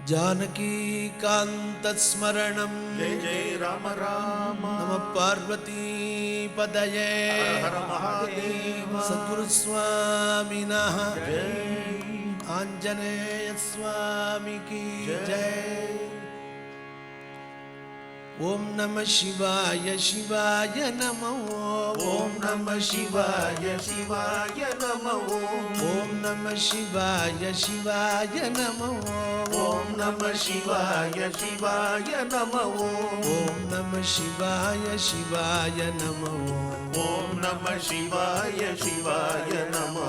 जानकी कांत स्मरणं जय जय राम राम नमः पार्वती पदये हर महादेव सद्गुरु स्वामिनः जय आंजनेय स्वामी की जय। ओम नमः शिवाय शिवाय नमो ओम नमः शिवाय शिवाय नमो ओम नमः शिवाय शिवाय नमो ओम नमः शिवाय शिवाय नमो ओम नमः शिवाय शिवाय नमो ओम नमः शिवाय शिवाय नमो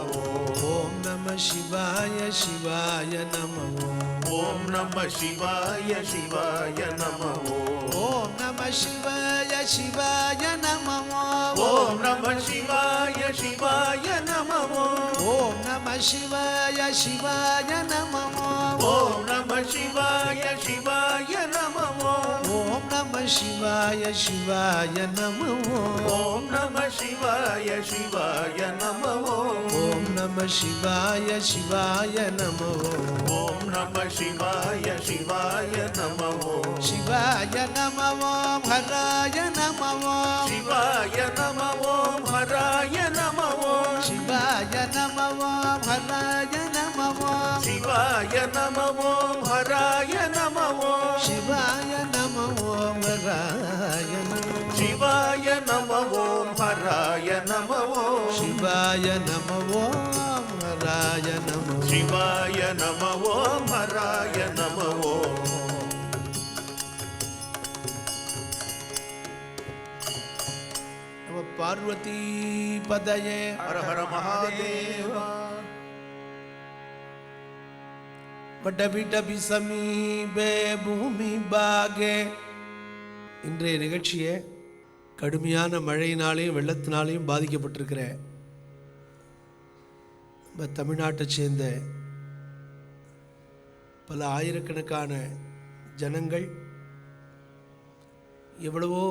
ओम नमः शिवाय शिवाय नमो ओम नमः शिवाय शिवाय नमो ओम नमः शिवाय शिवाय नमो ओम नमः शिवाय शिवाय नमो ओम नमः शिवाय शिवाय नमो ओम नमः शिवाय शिवाय नमो ओम नमः शिवाय शिवाय नमो ओम नमः शिवाय शिवाय नमो ओम नमः शिवाय शिवाय नमो ओम नमः शिवाय शिवाय नमो शिवाय नमो हराय नमो शिवाय नमो हराय नमो शिवाय नमो हराय नमो शिवाय नमो हराय नमो शिवाय नमो हराय नमो शिवाय नमो हराय नमो शिवाय नमो हराय नमो शिवाय नमो हराय नमो नमः पार्वती पदये हर हर महादेव डबी डबी समीபே பூமி பாகே. இன்றைய நிகழ்ச்சியை கடுமையான மழையினாலையும் வெள்ளத்தினாலையும் பாதிக்கப்பட்டிருக்கிற நம்ம தமிழ்நாட்டை சேர்ந்த பல ஆயிரக்கணக்கான ஜனங்கள் எவ்வளவோ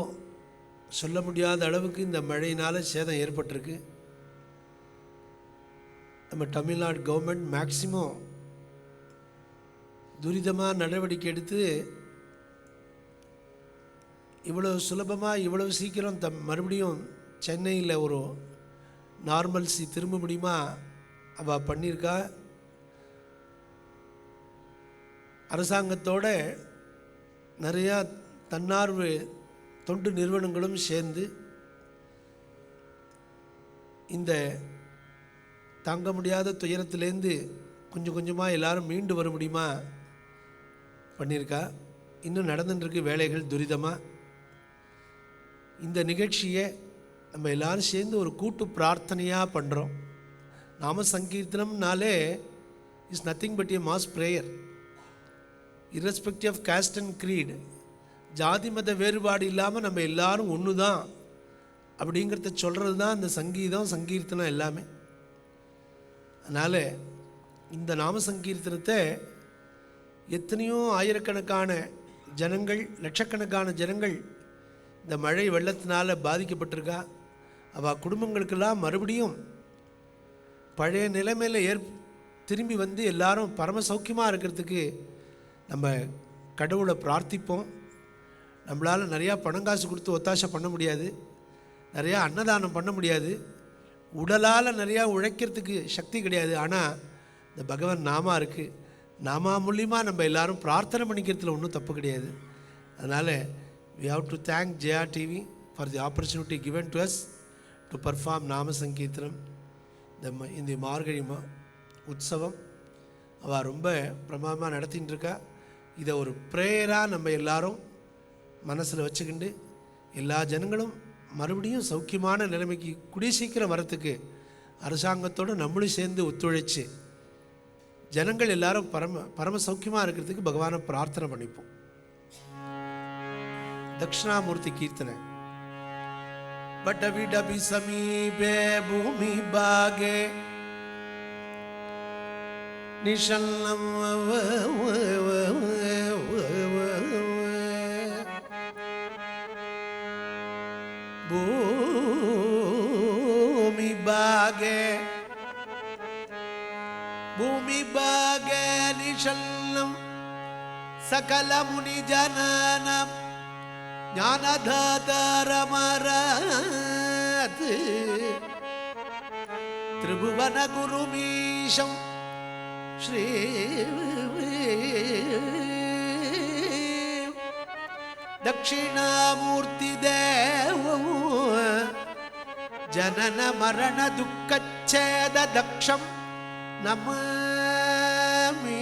சொல்ல முடியாத அளவுக்கு இந்த மழையினால் சேதம் ஏற்பட்டிருக்கு. நம்ம தமிழ்நாடு கவர்மெண்ட் மேக்சிமம் துரிதமாக நடவடிக்கை எடுத்து இவ்வளவு சுலபமாக இவ்வளவு சீக்கிரம் மறுபடியும் சென்னையில் ஒரு நார்மல்சி திரும்ப முடியுமா அவள் பண்ணியிருக்கா. அரசாங்கத்தோட நிறையா தன்னார்வ தொண்டு நிறுவனங்களும் சேர்ந்து இந்த தாங்க முடியாத துயரத்திலேருந்து கொஞ்சம் கொஞ்சமாக எல்லாரும் மீண்டு வர முடியுமா பண்ணியிருக்கா. இன்னும் நடந்துட்டுருக்கு வேலைகள் துரிதமாக. இந்த நிகழ்ச்சியை நம்ம எல்லோரும் சேர்ந்து ஒரு கூட்டு பிரார்த்தனையாக பண்ணுறோம். நாம சங்கீர்த்தனம்னாலே is nothing but a mass prayer. irrespective of caste and creed, ஜாதி மத வேறுபாடு இல்லாமல் நம்ம எல்லாரும் ஒன்று தான் அப்படிங்கிறத சொல்கிறது தான் இந்த சங்கீதம் சங்கீர்த்தனம் எல்லாமே. அதனால் இந்த நாம சங்கீர்த்தனத்தை எத்தனையோ ஆயிரக்கணக்கான ஜனங்கள் லட்சக்கணக்கான ஜனங்கள் இந்த மழை வெள்ளத்தினால் பாதிக்கப்பட்டிருக்கா. அவள் குடும்பங்களுக்கெல்லாம் மறுபடியும் பழைய நிலைமையில் திரும்பி வந்து எல்லாரும் பரம சௌக்கியமாக இருக்கிறதுக்கு நம்ம கடவுளை பிரார்த்திப்போம். நம்மளால் நிறையா பணம் காசு கொடுத்து ஒத்தாசை பண்ண முடியாது, நிறையா அன்னதானம் பண்ண முடியாது, உடலால் நிறையா உழைக்கிறதுக்கு சக்தி கிடையாது. ஆனால் இந்த பகவான் நாமா இருக்குது, நாமா மூலியமாக நம்ம எல்லோரும் பிரார்த்தனை பண்ணிக்கிறதுல ஒன்றும் தப்பு கிடையாது. அதனால் we have to thank Jaya TV for the opportunity given to us to perform நாம சங்கீர்த்தனம் இந்த மார்கழி உற்சவம். அவள் ரொம்ப பிரமாதமாக நடத்தின்னு இருக்கா. இதை ஒரு ப்ரேயராக நம்ம எல்லாரும் மனசில் வச்சுக்கிண்டு எல்லா ஜனங்களும் மறுபடியும் சௌக்கியமான நிலைமைக்கு கூடிய சீக்கிரம் வரத்துக்கு அரசாங்கத்தோடு நம்மளும் சேர்ந்து ஒத்துழைச்சு ஜனங்கள் எல்லாரும் பரம சௌக்கியமாக இருக்கிறதுக்கு பகவானை பிரார்த்தனை பண்ணிப்போம். தட்சிணாமூர்த்தி கீர்த்தனை. பட்டவி டபி சமீபே பூமி பாகே நிஷல்லம் பூமி பாகே நிஷல்லம் சகல முனி ஜனனம் ஞானதாதரமரத் திரிபுவன குருமீஷம் ஸ்ரீ தட்சிணாமூர்த்தி தேவம் ஜனன மரண துக்கச்சேத தக்ஷம் நமாமி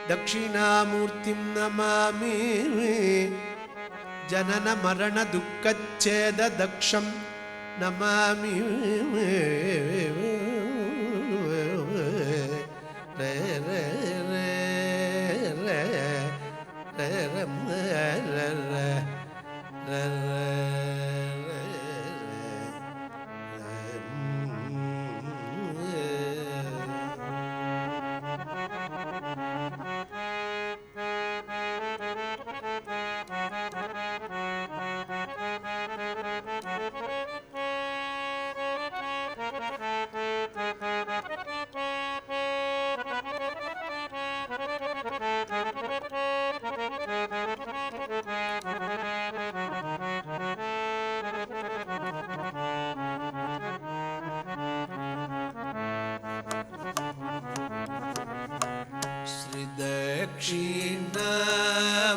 தட்சிணாமூர்த்திம் நமாமி ஜனன மரண துக்கச்சேத தக்ஷம் நமாமி ரே ரே ரே ரே ரே ரே ரே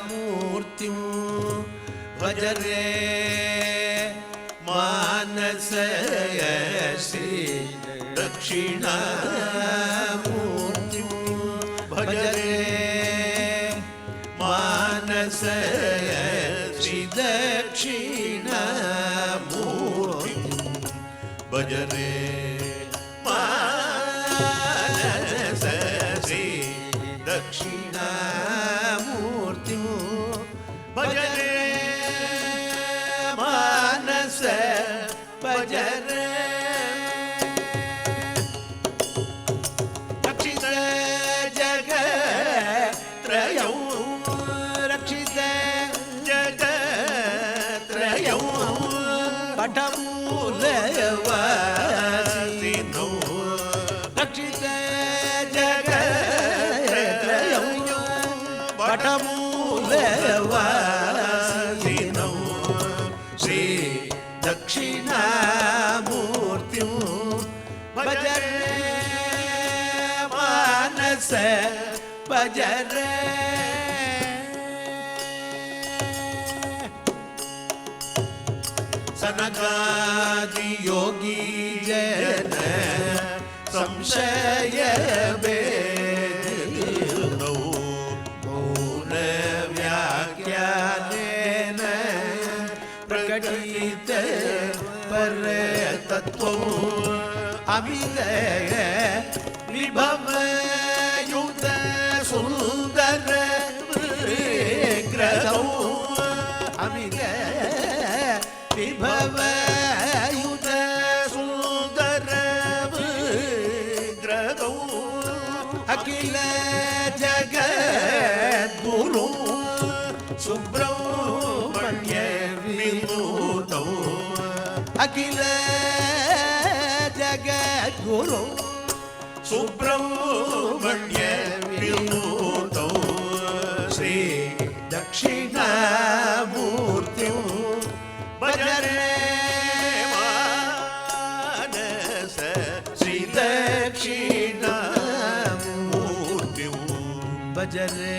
दक्षिणामूर्तिं भज रे मानस श्री दक्षिणामूर्तिं भज रे मानस श्री दक्षिणामूर्तिं भज रे दक्षिणामूर्तिं भज रे मानस भज रे रक्षित जगत्रयं रक्षित जगत्रयं पटमूलवासिनो रक्षित पटमूलवासिनो श्री दक्षिणामूर्तिं भज रे मानस भज रे सनकादि योगी जन संशय प्रकटित पर तत्वो अमित विभव युक्त सुंदर विग्रहो अमित विभव युक्त सुंदर विग्रहो अखिल जगत गुरु सुब्रह्मण्य विभूतो अखिल जगत गुरु सुब्रह्मण्य विभूतो श्री दक्षिणामूर्तिं भज रे मानस श्री दक्षिणामूर्तिं भज रे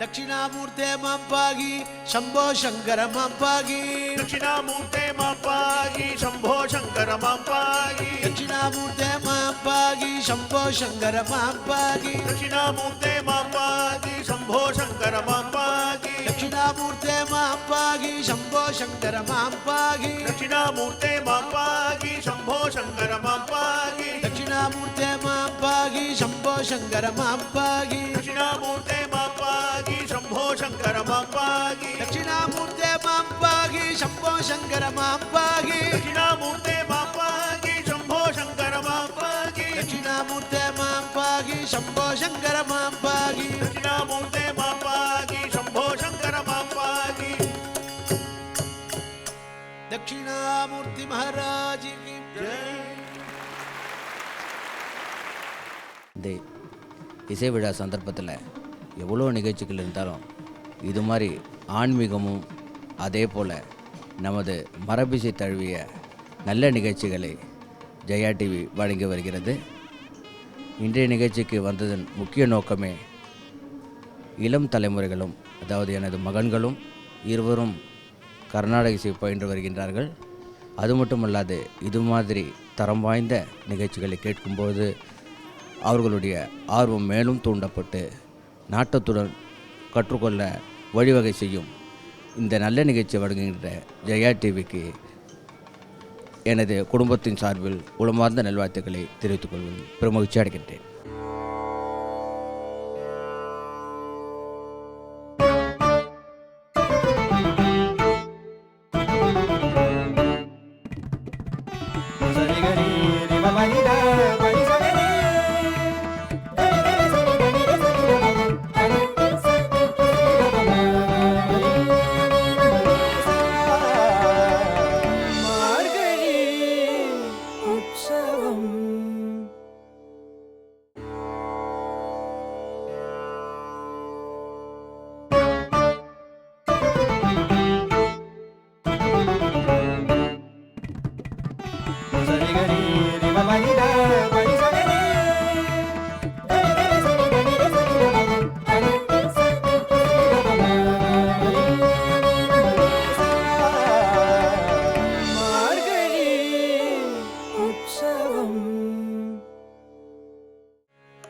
दक्षिणामूर्ते मांपागी शंभो शंकर मांपागी दक्षिणामूर्ते मांपागी शंभो शंकर मांपागी दक्षिणामूर्ते मांपागी शंभो शंकर मांपागी दक्षिणामूर्ते मांपागी शंभो शंकर मांपागी தட்சிணாமூர்த்தே மாம் பாகி சம்போ சங்கர மாம் பாகி दक्षिणामूर्ते मां पाहि शम्भो शङ्कर मां पाहि தட்சிணாமூர்த்தே மாம் பாகி சம்போ சங்கர மாம் பாகி दक्षिणामूर्ते मां पाहि शम्भो शङ्कर मां पाहि தட்சிணாமூர்த்தே மாம் பாகி சம்போ சங்கர மாம் பாகி दक्षिणामूर्ते मां पाहि शम्भो शङ्कर मां पाहि தட்சிணாமூர்த்தே மாம் பாகி சம்போ சங்கர மாம் பாகி दक्षिणामूर्ते मां पाहि शम्भो शङ्कर मां पाहि தட்சிணாமூர்த்தி மகாராஜ் கி இந்த இசை விழா சந்தர்ப்பத்தில் எவ்வளோ நிகழ்ச்சிகள் இருந்தாலும் இது மாதிரி ஆன்மீகமும் அதே போல் நமது மரபிசை தழுவிய நல்ல நிகழ்ச்சிகளை ஜெயா டிவி வழங்கி வருகிறது. இன்றைய நிகழ்ச்சிக்கு வந்ததன் முக்கிய நோக்கமே இளம் தலைமுறைகளும், அதாவது எனது மகன்களும் இருவரும் கர்நாடக இசை பயின்று வருகின்றார்கள். அது மட்டுமல்லாது இது மாதிரி தரம் வாய்ந்த நிகழ்ச்சிகளை கேட்கும்போது அவர்களுடைய ஆர்வம் மேலும் தூண்டப்பட்டு நாட்டத்துடன் கற்றுக்கொள்ள வழிவகை செய்யும். இந்த நல்ல நிகழ்ச்சி வழங்குகின்ற ஜெயா டிவிக்கு எனது குடும்பத்தின் சார்பில் உளமார்ந்த நல்வாழ்த்துக்களை தெரிவித்துக் கொள்வதில் பெருமகிழ்ச்சி அடைகின்றேன்.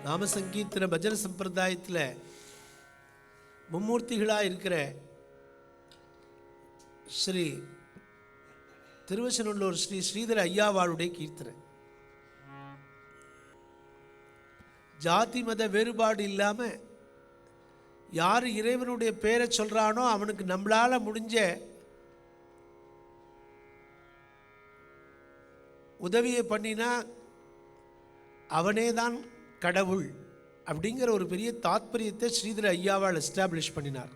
நாம சங்கீர்த்தன பஜன சம்பிரதாயத்தில் மும்மூர்த்திகளாக இருக்கிற ஸ்ரீ திருவச்சனூர் ஸ்ரீ ஸ்ரீதர ஐயாவாளுடைய கீர்த்தனை. ஜாதி மத வேறுபாடு இல்லாமல் யார் இறைவனுடைய பேரை சொல்கிறானோ அவனுக்கு நம்மளால் முடிஞ்ச உதவியை பண்ணினா அவனே தான் கடவுள் அப்படிங்கிற ஒரு பெரிய தாத்பரியத்தை ஸ்ரீதர ஐயாவால் எஸ்டாப்ளிஷ் பண்ணினார்.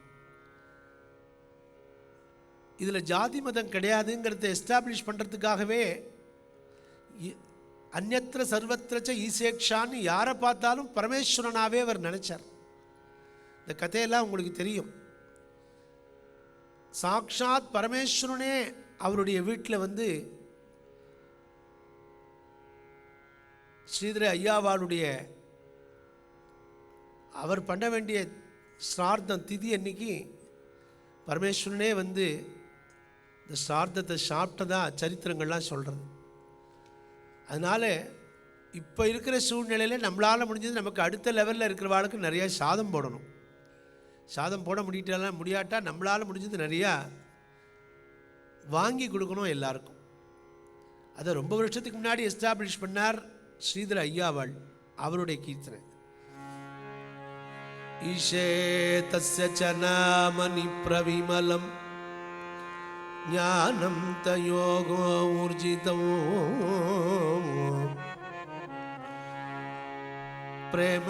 இதில் ஜாதி மதம் கிடையாதுங்கிறத எஸ்டாப்ளிஷ் பண்ணுறதுக்காகவே அந்நத்திர சர்வத்திரச்ச ஈசேக்ஷான்னு யாரை பார்த்தாலும் பரமேஸ்வரனாகவே அவர் நினச்சார். இந்த கதையெல்லாம் உங்களுக்கு தெரியும். சாக்ஷாத் பரமேஸ்வரனே அவருடைய வீட்டில் வந்து ஸ்ரீதர ஐயாவாளுடைய அவர் பண்ண வேண்டிய ஸ்ரார்த்தம் திதி அன்னைக்கு பரமேஸ்வரனே வந்து இந்த ஸ்ரார்த்தத்தை சாப்பிட்டதா சரித்திரங்கள்லாம் சொல்கிறது. அதனால் இப்போ இருக்கிற சூழ்நிலையில் நம்மளால் முடிஞ்சது நமக்கு அடுத்த லெவலில் இருக்கிறவாளுக்கு நிறையா சாதம் போடணும். சாதம் போட முடியாட்டா நம்மளால் முடிஞ்சது நிறையா வாங்கி கொடுக்கணும் எல்லாருக்கும். அதை ரொம்ப வருஷத்துக்கு முன்னாடி எஸ்டாப்ளிஷ் பண்ணார் ஸ்ரீதர ஐயாவாள். அவருடைய கீர்த்தனை ஈஷே தஸ்ய ச நாமனி பிரவிமலம் ஞானம் தயோகோ ஊர்ஜிதம் பிரேம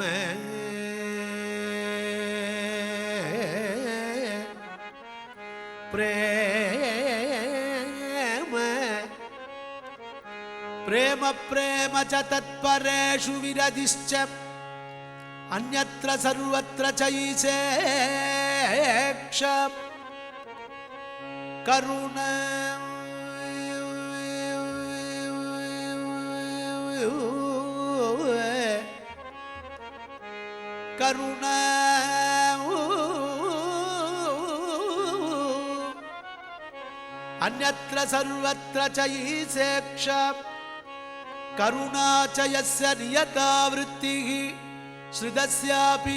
प्रेम प्रेम च तत्परेषु विरदिश्च अन्यत्र सर्वत्र चैसेक्ष करुणा करुणा अन्यत्र सर्वत्र चैसेक्ष करुणा च यस्य नियता वृत्तिः श्रितस्यापि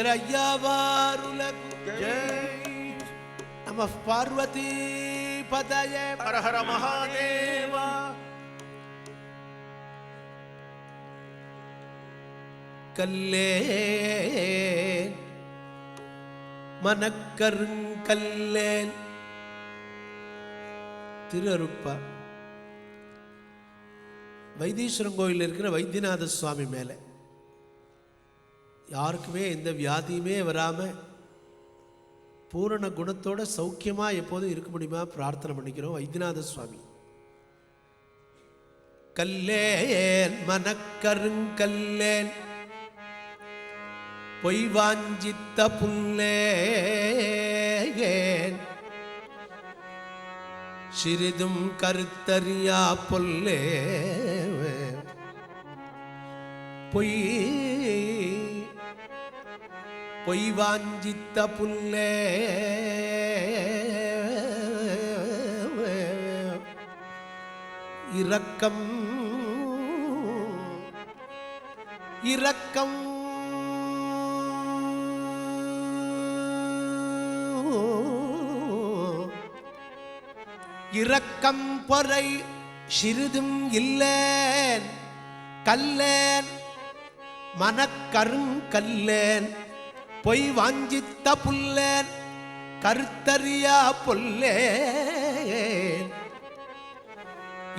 ஈஸ்வர ஐயாவாருலகு ஜெய் நம பார்வதி பதயே ஹர ஹர மகாதேவா. கல்லேன் மனக்கருங்கல்லேன். திருஅருட்பா வைத்தீஸ்வரன் கோயில் இருக்கிற வைத்தியநாத சுவாமி மேலே யாருக்குமே எந்த வியாதியுமே வராமல் பூரண குணத்தோட சௌக்கியமாக எப்போதும் இருக்க முடியுமா பிரார்த்தனை பண்ணிக்கிறோம். வைத்தியநாத சுவாமி கல்லேன் மனக்கருங்கல்லேன் பொய் வாஞ்சித்த புல்லேன் சிறிதும் கருத்தறியா பொல்லே பொய் வாஞ்சித்த புல்லே இரக்கம் இரக்கம் இரக்கம் பொறை சிறிதும் இல்லேன் கல்லேன் மனக்கருங்கல்லேன் பொய் வாஞ்சித்த புல்லேன் கருத்தறியா பொல்லேன்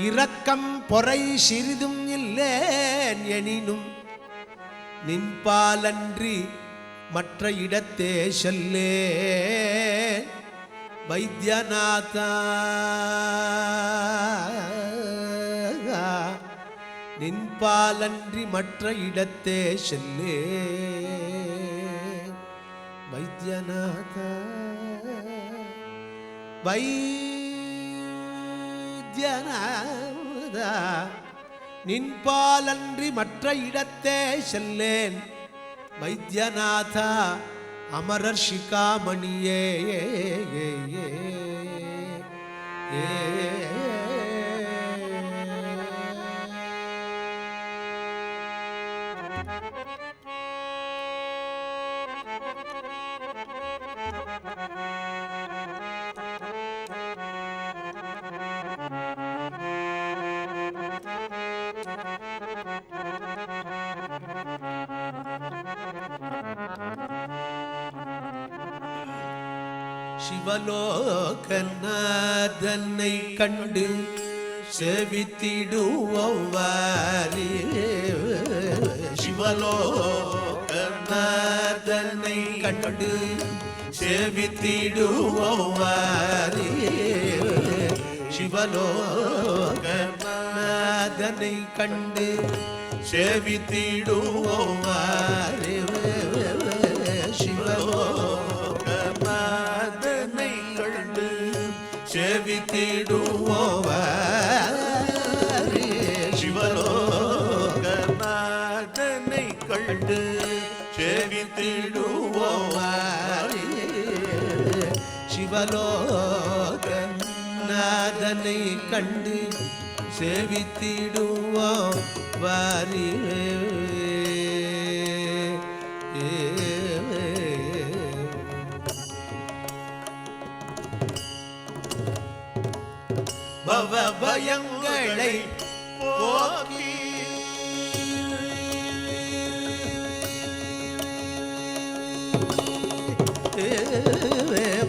இரக்கம் பொறை சிறிதும் இல்லேன் எனினும் நின்பாலன்றி மற்ற இடத்தே செல்லேன் வைத்தியநாதா நின்பாலன்றி மற்ற இடத்தே செல்லே வைத்தியநாதா வைத்தியநாதா நின்பாலன்றி மற்ற இடத்தே செல்லேன் வைத்தியநாதா அமரர் சிகாமணியே சிவலோகநாதனை கண்டு செவித்திடுவாரி சிவலோகநாதனை கண்டு செவித்திடுவாரி சிவலோகநாதனை கண்டு செவித்திடுவாரி சிவலோகநாதனை கண்டு செவித்திடுவாரி சிவலோகநாதனை கண்டு செவித்திடுவாரி சிவலோகநாதனை கண்டு செவித்திடுவோம் வாரி பவ பயங்களை போக்கி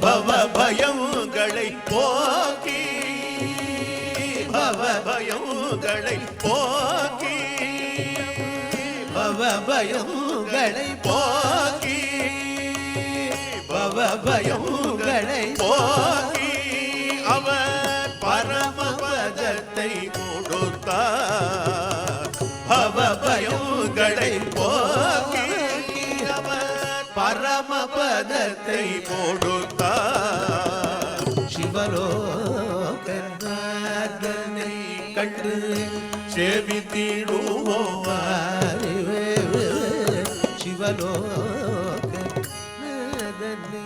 பவ பயங்களை போக்கி பவ பயங்களை போக்கி பவ பயங்களை போக்கி பவ பயங்களை போக்கி அவர் பரமபதத்தை கொடுத்தார் பவ பயங்களை போக்கி அவர் பரமபதத்தை கொடுத்தார் சிவலோகநாதனை கண்டு செவித்திடுவோம் சிவலோகநாதனை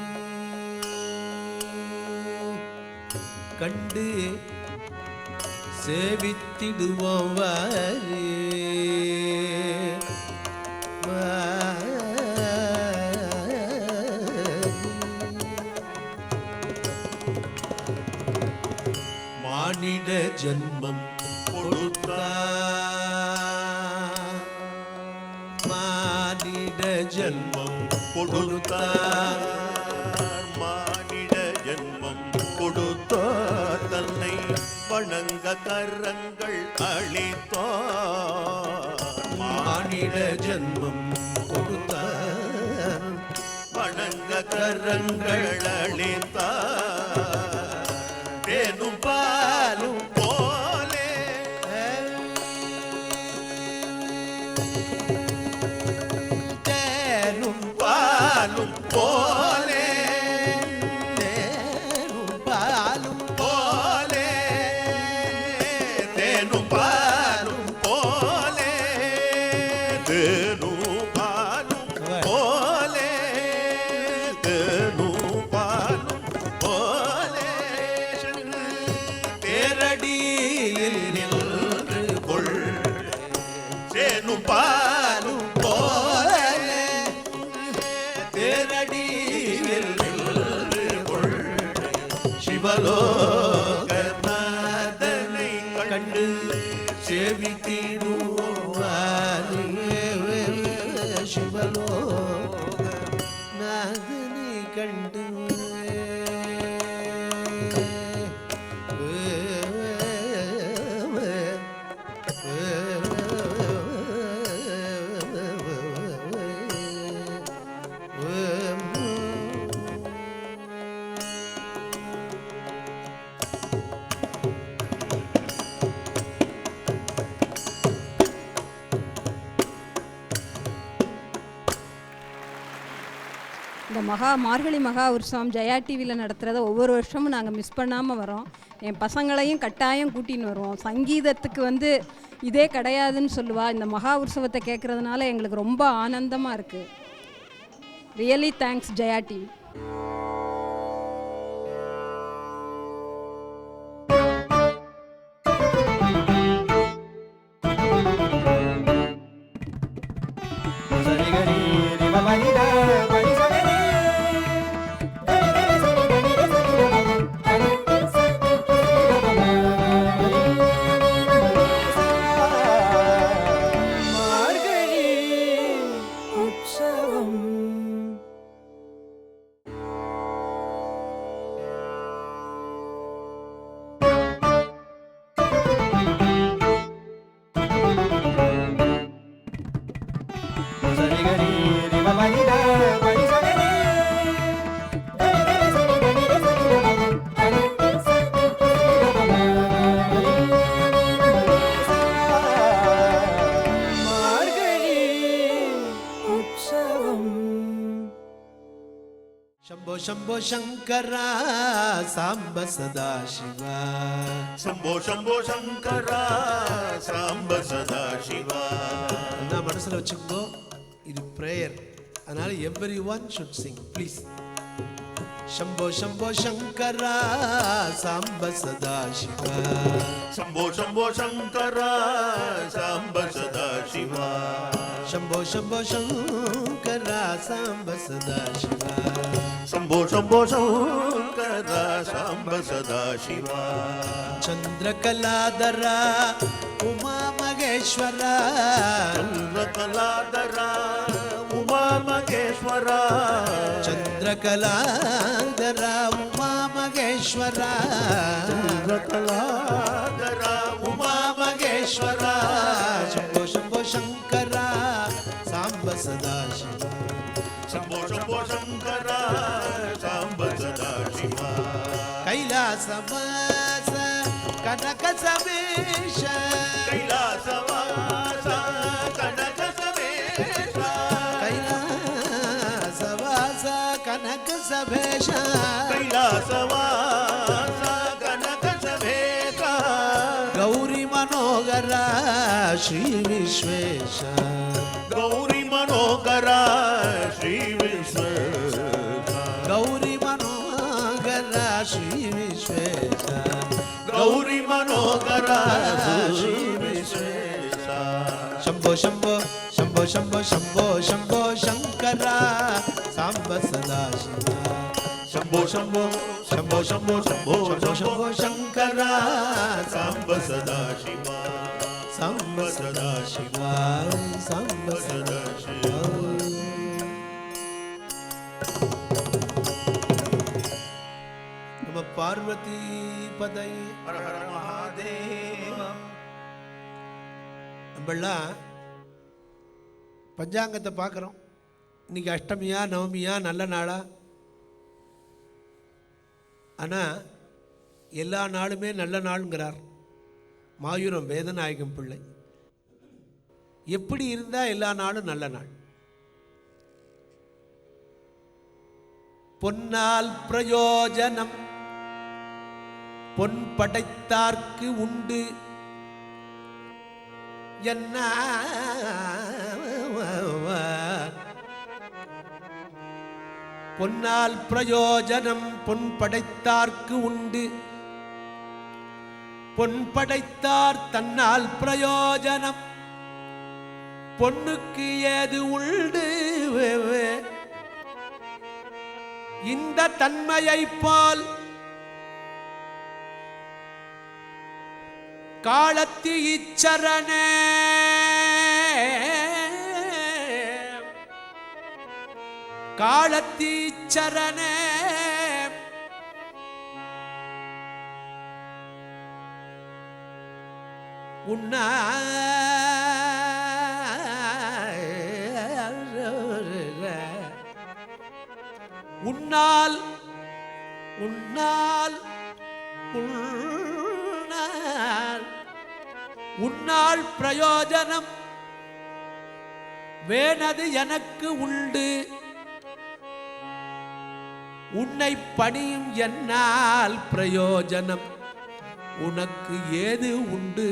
கண்டு சேவித்திடுவோம் வாரே ஜென்மம் கொடுத்தார், மானிட ஜென்மம் கொடுத்தார், மானிட ஜென்மம் கொடுத்தார், தன்னை வணங்க கரங்கள் அளித்தார், மானிட ஜென்மம் கொடுத்தார், வணங்க கரங்கள் அளித்தார், தேனும் பாலும் போலே தேனும் பாலும் போலே தேனும் பாலும் போலே தேனும் பாலும் போலே தேனும் பாலும் போலே தேனும் பாலும் போலே தேரடியில் நின்று கொள் தேனும் பாலும் போலே தேரடியில் நின்று கொள் சிவலோகநாதனை கண்டு சேவித்திடுவாரியே சிவலோக நாதனை கண்டு இந்த மார்கழி மகா உற்சவம் ஜெயா டிவியில் நடத்துகிறத ஒவ்வொரு வருஷமும் நாங்கள் மிஸ் பண்ணாமல் வரோம். என் பசங்களையும் கட்டாயம் கூட்டின்னு வருவோம். சங்கீதத்துக்கு இதே கிடையாதுன்னு சொல்லுவா. இந்த மகா உற்சவத்தை கேட்குறதுனால எங்களுக்கு ரொம்ப ஆனந்தமாக இருக்குது. Really thanks Jaya TV. Shambho Shambho Shankara Samba Sadashiva Shambho Shambho Shankara Samba सदा शिवा நான் மனசுல வச்சுக்கோ இது பிரேயர் அதனால everyone should sing please Shambho Shambho Shankara Samba Sadashiva Shambho Shambho Shankara Samba Sadashiva Shambho Shambho Shankara Samba Sadashiva Shambho Shambho Shankara Samba सदा शिवा चंद्रकलाधरा उमा महेश्वरा चंद्रकलाधरा उमा महेश्वरा चंद्रकलाधरा उमा महेश्वरा चंद्रकलाधरा उमा महेश्वरा शंभो शंभो शंकरा सांब सदा शिवा शंभो शंभो शंकरा सांब सदा शिवा कैलासवास कनक समेश कैलासवास कनक समेश कैलासवास कनक समेश कैलासवास कनक समेश गौरी मनोहरा श्री विश्वेश गौरी मनोहरा श्री विश्वेश गौरी मनोहरा श्री विश्वेश गौरी मनोहरा श्री विश्वेश शंभो शंभो शंभो शंभो शंभो शंभो शंकरा सांब सदा शिवा शंभो शंभो शंभो शंभो शंभो शंभो शंकरा सांब सदा शिवा सांब सदा शिवा सांब सदा शिवा நம்ம பார்வதி பதை हर हर महादेव நம்மளாம் பஞ்சாங்கத்தை பார்க்குறோம். இன்னைக்கு அஷ்டமியா நவமியா நல்ல நாளா? ஆனால் எல்லா நாளுமே நல்ல நாளுங்கிறார் மாயூரம் வேதநாயகம் பிள்ளை. எப்படி இருந்தால் எல்லா நாளும் நல்ல நாள்? பொன்னால் பிரயோஜனம் பொன் படைத்தார்க்கு உண்டு என்ன பொன்னால் பிரயோஜனம் பொன் படைத்தார்க்கு உண்டு பொன் படைத்தார் தன்னால் பிரயோஜனம் பொன்னுக்கு ஏது உண்டு இந்த தன்மையைப் போல் காலத்தி இச்சரணே காலத்தி இச்சரணே உன்னால் உன்னால் உன்னால் பிரயோஜனம் வேணது எனக்கு உண்டு உன்னை பணியும் என்னால் பிரயோஜனம் உனக்கு ஏது உண்டு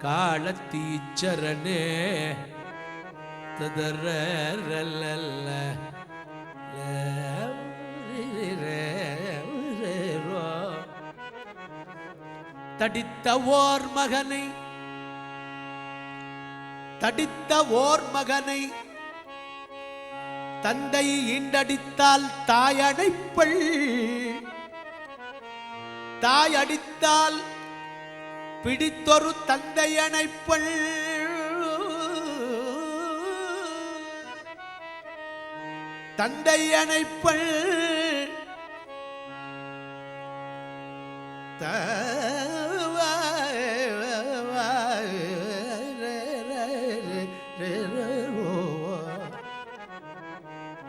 காலத்தீச்சரணே ததரல்ல தடித்த ஓர் மகனை தடித்த ஓர் மகனை தந்தை ஈண்டடித்தால் தாயடைப்பள் தாயடித்தால் பிடித்தொரு தந்தை அணைப்பள் தந்தை அணைப்பள்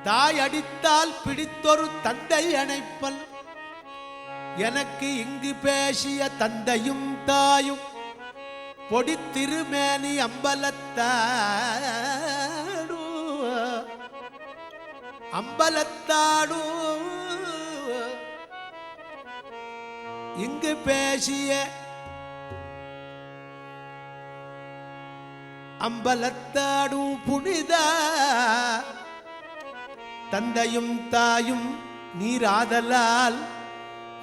தாய் அடித்தால் பிடித்தொரு தந்தை அணைப்பல் எனக்கு இங்கு பேசிய தந்தையும் தாயும் பொடி திருமேனி அம்பலத்தாடு அம்பலத்தாடு இங்கு பேசிய அம்பலத்தாடும் புனித தந்தையும் தாயும் நீராதலால்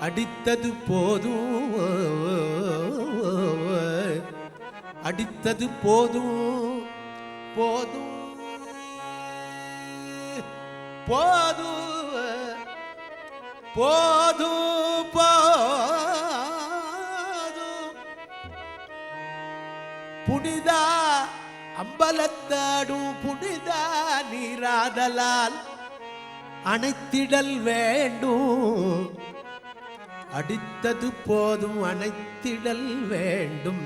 அடித்தது போதும் அடித்தது போதும் போதும் போதும் போதும் போதும் புனிதா அம்பலத்தாடும் புனிதா நீராதலால் அணைத்திடல் வேண்டும் அடித்தது போதும் அணைத்திடல் வேண்டும்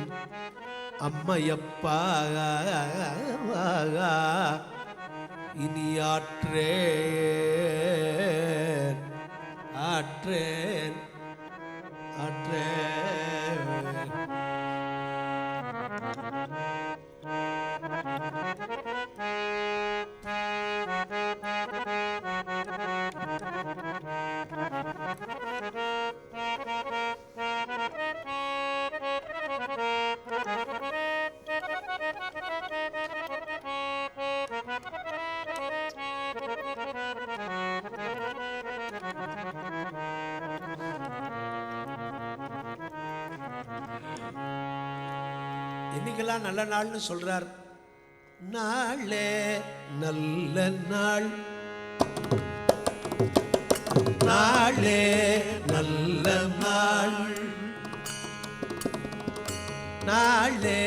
அம்மையப்பா இனி ஆற்றேன் ஆற்றேன் ஆற்றேன் இன்னைக்கெல்லாம் நல்ல நாள்னு சொல்றார். நாளே நல்ல நாள், நாளே நல்ல நாள், நாளே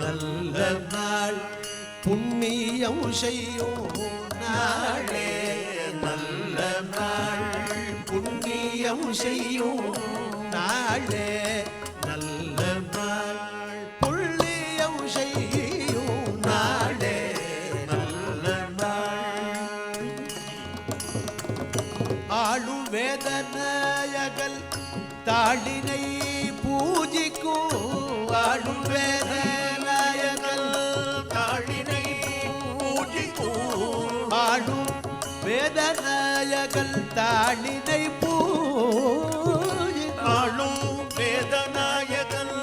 நல்ல நாள், புண்ணியம் செய்யும் நாளே நல்ல நாள், புண்ணியம் செய்யும் நாளே நல்ல நாள், புண்ணியம் செய்யும் நாளே நல்ல நாள். ஆளும் வேதநாயகல் தாளினை பூஜிக்கும், ஆளும் வேதநாயகல் தாளினை பூஜிக்கும், ஆளும் வேதநாயகல் தாளினை பூஜிக்கும், ஆளும் வேதநாயகன்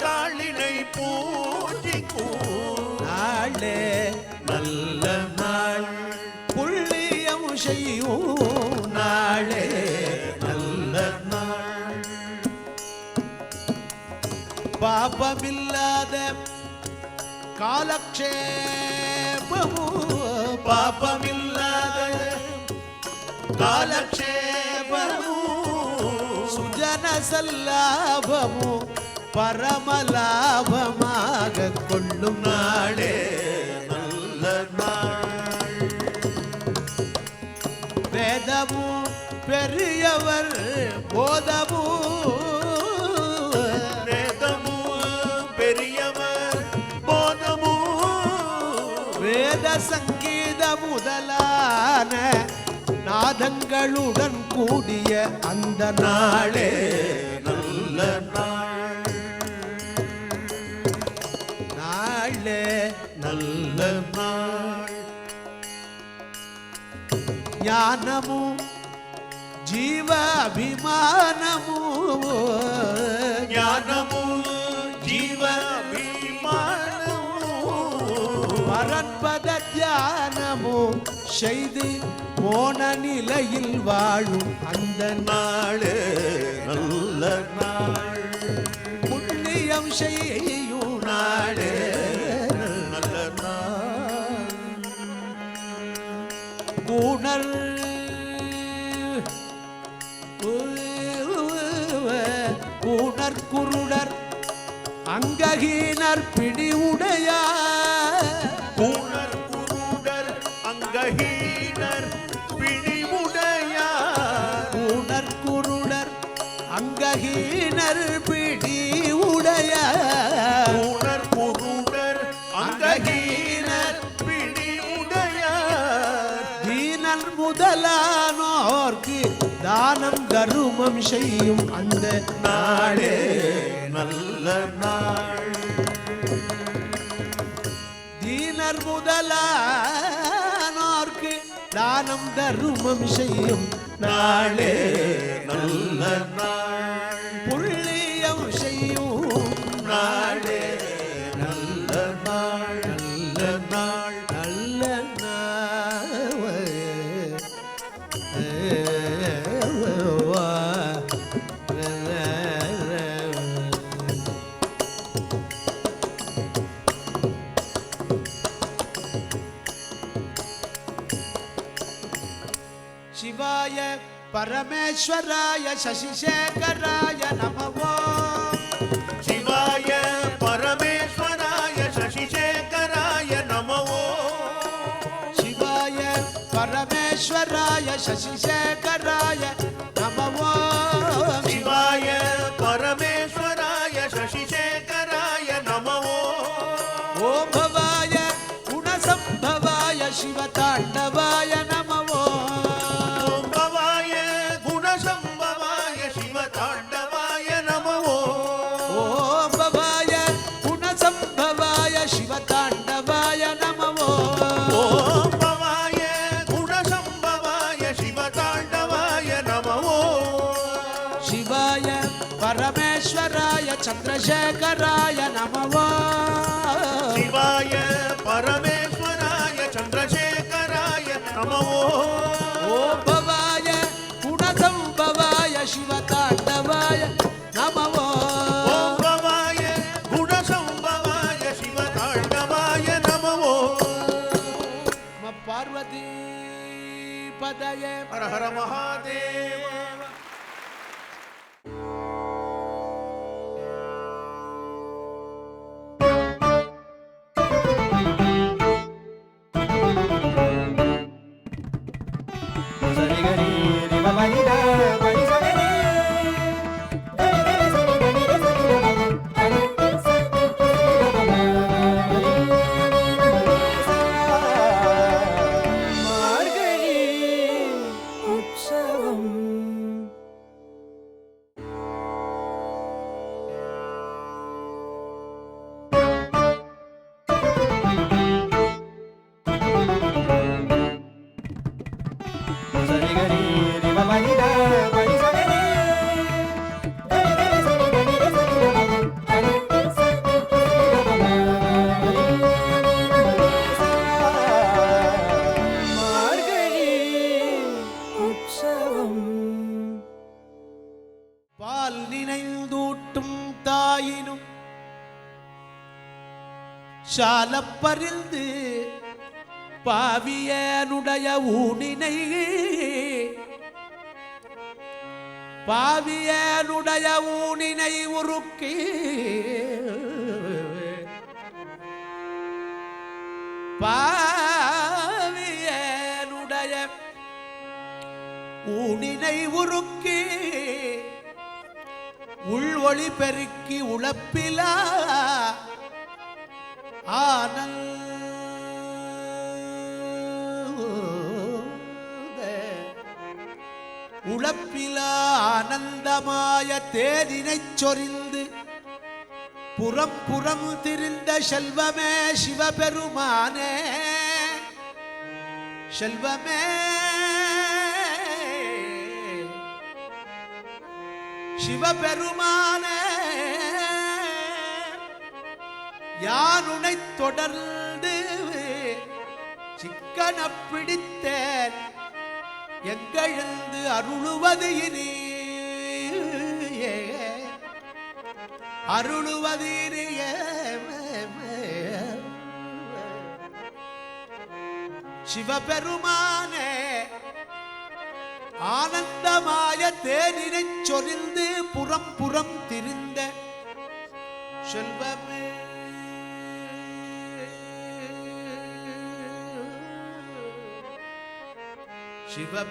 தாளினை பூஜிக்கும் நாளே நல்ல நாள், புள்ளியம் செய்யும் நாளே நல்ல நாள். பாபமில்லாத காலக்ஷேபமோ, பாபமில்லாத காலக்ஷேபமோ சுஜன சல்லாபமோ பரமலாபமாக கொள்ளும் நாளே நல்ல நாள். வேதமோ பெரியவர் போதமோ, வேதமோ பெரியவர் போதமோ வேத சங்கீத முதலான நாதங்களுடன் கூடிய அந்த நாளே நல்ல நாள். நாளே நல்ல நாள். ஞானமு ஜீவ அபிமானமு, ஞானமு ஜீவாபிமானமு பரன்பத தியானமு செய்து மோன நிலையில் வாழும் அந்த நாளே நல்ல நாள். புண்ணியம் செய்யும் நாளே நல்ல நாள். கூணர் கூணர் குருடர் அங்ககீனர் பிடிவுடையார், கூணர் குருடர் அங்கஹீனர் பிணிவுடையார், கூணர் குருடர் அங்ககீனர் பிடிவுடையார், கூணர் குருடர் அங்கஹீனர் பிணிவுடையார், தீனல் முதலானோர்க்கு தானம் தருமம் செய்யும் அந்த நாளே நல்ல நாள். தீனர் முதலானோர்க்கு தானம் தருமம் செய்யும் நாளே நல்ல நாள். புள்ளியம் செய்யும் நாளே நல்ல நாள். நல்ல நாள், நல்ல சிவாய பரமேஸ்வராய சசிசேகராய நமவோ, சிவாய பரமேஸ்வராய சசிசேகராய நமோ, சிவாய பரமேஸ்வராய சசிசேகராய நமவோ, சிவாய பரமேஸ்வராய சசிசேகராய நமோ, ஓம் பவாய குணசம்பவாய சிவதாண்டவாய நமவோ, ஓம் பவாய குணசம்பவாய சிவதாண்டவாய நமோ, ஓம் பவாய குணசம்பவாய சிவதாண்டவாய நமவோ, ஓம் பவாய குணசம்பவாய சிவதாண்டவாய நமோ, சிவாய பரமேஸ்வராய சந்திரசேகராய நமவோ, சிவாய பரமேஸ்வராய சந்திரசேகராய நமோ, ஓம் பவாய குணசம்பவாய சிவதாண்டவாய நமவோ, ஓம் பவாய குணசம்பவாய சிவதாண்டவாய நமோ, பார்வதி பதயே ஹர ஹர மகாதேவ. பால் நினைந்தூட்டும் தாயினும் சாலப்பறிந்து பாவியனுடைய ஊனினை உருக்கி பாவியனுடைய ஊனினை உருக்கி உள்ஒளி பெருக்கி உழப்பிலா உழப்பிலா ஆனந்தமாய தேதினைச் சொரிந்து புறம் புறம் திரிந்த செல்வமே சிவபெருமானே செல்வமே சிவபெருமானே யானுனை தொடர்ந்து சிக்கன பிடித்தேன் எங்கெழுந்து அருளுவது இனி அருளுவது இனிய சிவபெருமானே ஆனந்தமாய தேனினைச் சொரிந்து புறம் புறம் திரிந்த செல்வமே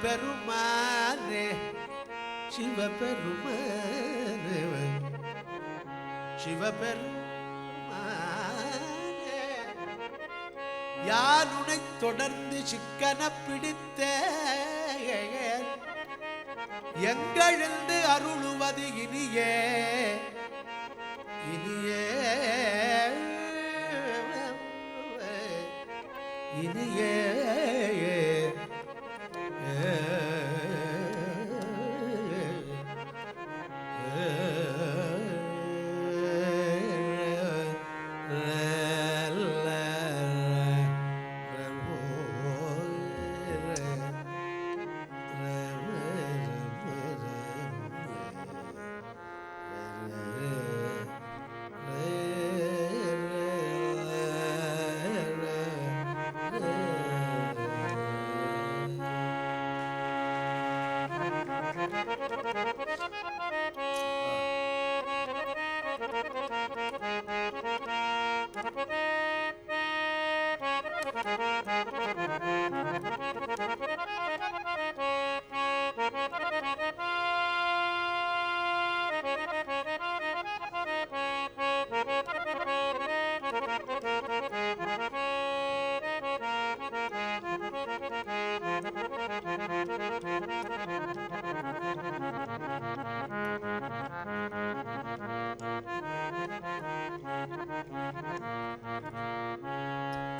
சிவபெருமானே சிவபெருமானே சிவபெருமானே யானுனை தொடர்ந்து சிக்கன பிடித்த எங்கெழுந்து அருளுவது இனியே இனியே இனியே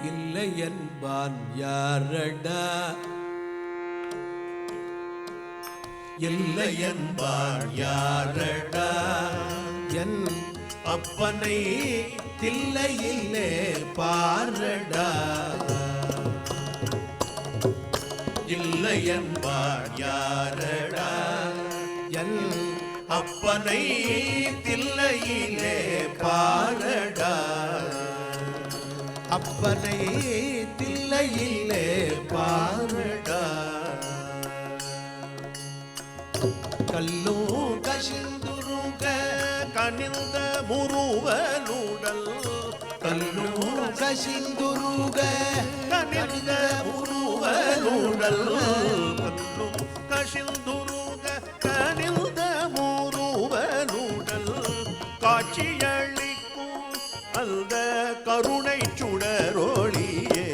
இல்லை என்பான் யாரடா இல்லை என்பார் யாரடா என் அப்பனை தில்லையிலே பாரடா இல்லை என்பார் யாரடா என் அப்பனை தில்லையிலே பாரடா அப்பனை தில்லை தில்லையிலே பாரடா. கல்லும் கசிந்துருக கனிந்த முருவனுடல். கல்லும் கசிந்துருக கனிந்த முருவனுடல். கல்லும் கசிந்துருக கனிந்த முருவனுடல். காட்சியளிக்கும் அந்த கருணை சுடரொளியே.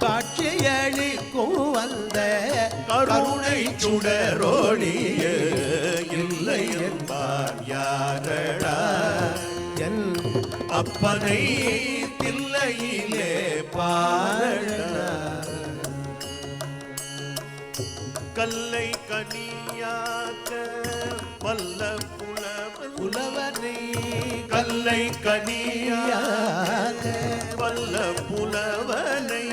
காட்சியளிக்கும் அந்த கருணை சுடரொளியே. இல்லை என்பார் யாரடா என் அப்பனை தில்லையிலே பாரடா. கல்லை கனியாக்க வல்ல புலவனை கல்லை கனியாக்க வல்ல புலவனை.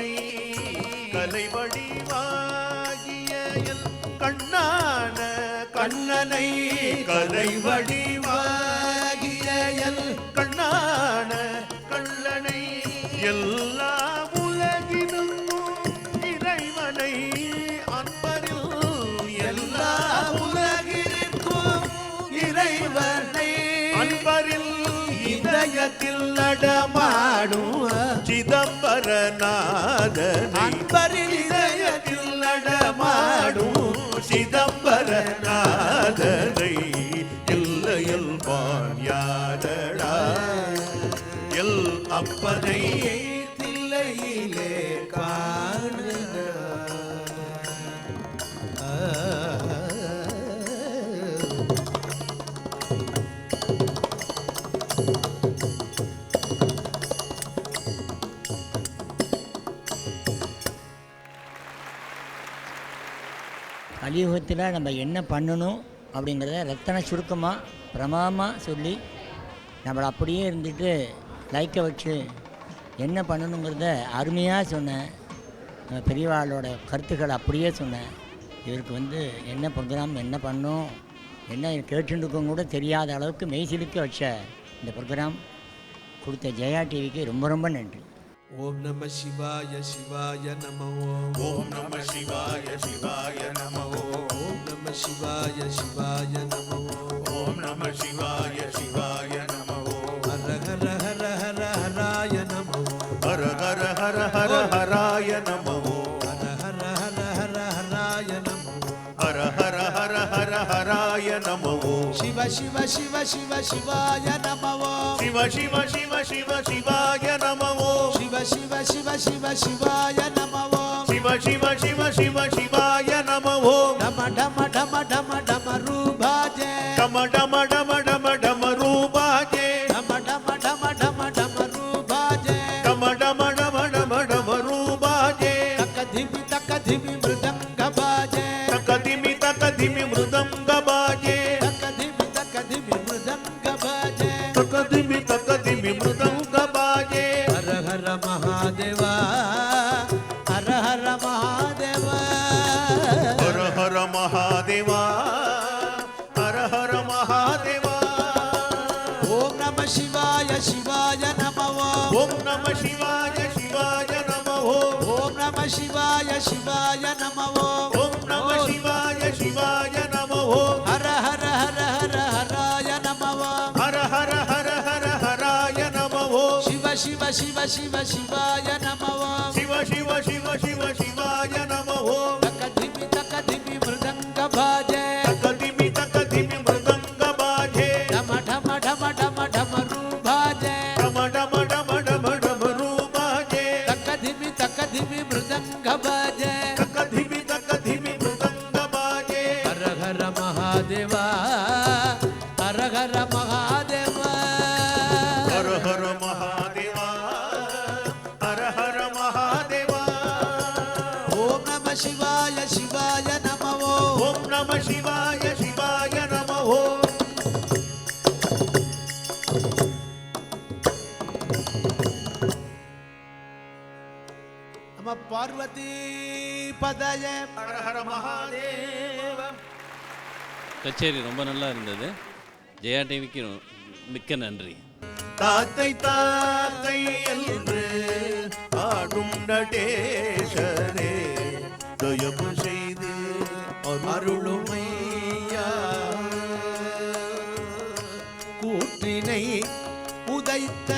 கலைவடிவாகிய என் கண்ணான கண்ணனை. கலைவடிவாகிய என் கண்ணான கண்ணனை. எல்லா உலகினும் இறைவனை அன்பரில். எல்லா உலகிற்கும் இறைவனை அன்பரில். இதயத்தில் நடமாடும் சிதம்பரநாதனை. அன்பரில் இதயத்தில் நடமாடும் சிதம்பரநாதனை. இல்லையல் யாரடா எல் அப்பனை தில்லையிலே காணடா. கலியுகத்தில் நம்ம என்ன பண்ணணும் அப்படிங்கிறத ரத்தன சுருக்கமாக பிரமாதமாக சொல்லி நம்மளை அப்படியே இருந்துட்டு லைக்கை வச்சு என்ன பண்ணணுங்கிறத அருமையாக சொன்னேன். பெரியவாளோட கருத்துக்களை அப்படியே சொன்னேன். இவருக்கு என்ன ப்ரோக்ராம் என்ன பண்ணணும் என்ன கேட்டுருக்கோங்க கூட தெரியாத அளவுக்கு மெய்சிலுக்க வச்ச இந்த ப்ரோக்ராம் கொடுத்த ஜெயா டிவிக்கு ரொம்ப ரொம்ப நன்றி. ஓம் நம சிவாய சிவாய நம ஓம். ஓம் நம சிவாய சிவாய நம ஓம். ஓம் நம சிவாய சிவாய நம ஓம். ஓம் நம சிவாய சிவாய நம ஓம். ஹர ஹர ஹர ஹர ஹராய நம ஓம். ஹர ஹர ஹர ஹர ஹராய நம ஓம். ஹர ஹர ஹர ஹர ஹராய நம ஓம். ஹர ஹர ஹர ஹர ஹராய நம ஓம். சிவ சிவ சிவ சிவ சிவாய நம ஓம். சிவ சிவ சிவ சிவ சிவாய நம ஓம். சிவ சிவ சிவ சிவ சிவாய நம ஓம். சிவ சிவ சிவ சிவ சிவாய நம ஓம். டம டம டம டம டம ரூபாஜே. டம டம டம டம டம ரூபாஜே. டம டம டம டம டம ரூபாஜே. டம டம டம டம டம ரூபாஜே. தக்க திமி மிருதங்க பாஜே. தக்கதிமி தக்கதிமி மிருதங்க பாஜே. தக்க திமி மிருதங்க பாஜே. தக்கதிமி தக்கதிமி மிருதங்க பாஜே. ஹர ஹர மகாதேவா ஹர ஹர மகாதேவா. ஹர ஹர மகாதேவா ஹர ஹர மகாதேவா. ஓம் நம சிவாய சிவாய நம ஓம். ஓம் நம சிவாய சிவாய நம ஓம். ஓம் நம சிவாய சிவாய நம ஓம். ஓம் நம சிவாய சிவாய நம ஓம். ஹர ஹர ஹர ஹர ஹராய நம ஓம். ஹர ஹர ஹர ஹர ஹராய நம ஓம். சிவ சிவ சிவ சிவ சிவாய நம ஓம். சிவ சிவ சிவ சிவ சிவாய நம ஓம். தக்க திமி மிருதங்க பாஜே. தக்கதிமி தக்கதிமி மிருதங்க பாஜே. டம டம டம டம டம ரூபாஜே. டம டம டம டம டம ரூபாஜே. தக்க திமி மிருதங்க பாஜே. தக்கதிமி தக்கதிமி மிருதங்க பாஜே. ஹர ஹர மகாதேவா ஹர ஹர மகாதேவா. ஹர ஹர மகாதேவா ஹர ஹர மகாதேவா. ஓம் நம சிவாய சிவாய நம ஓம். ஓம் நம சிவாய சிவாய நம ஓம். நம பார்வதி பதயே. ஹர ஹர மகாதேவ. கச்சேரி ரொம்ப நல்லா இருந்தது. ஜெயா டிவிக்கு மிக்க நன்றி. தாத்தை தாத்தை என்று ஆடும் நடேசரே தயவு செய்து அருளுமையா கூற்றினை உதைத்த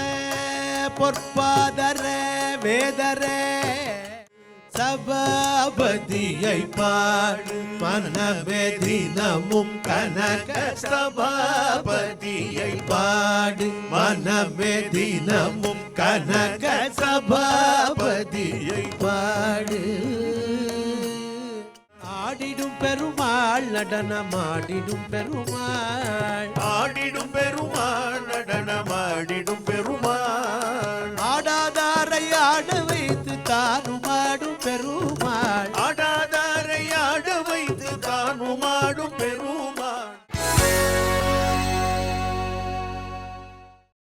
பொற்பாதர வேதர சபாபதியை பாடு மனமே தினமும் கனக சபாபதியை பாடு மனமே தினமும் கனக சபாபதியை பாடு ஆடிடும் பெருமாள் நடனமாடிடும் பெருமாள் ஆடிடும் பெருமாள் நடனமாடிடும்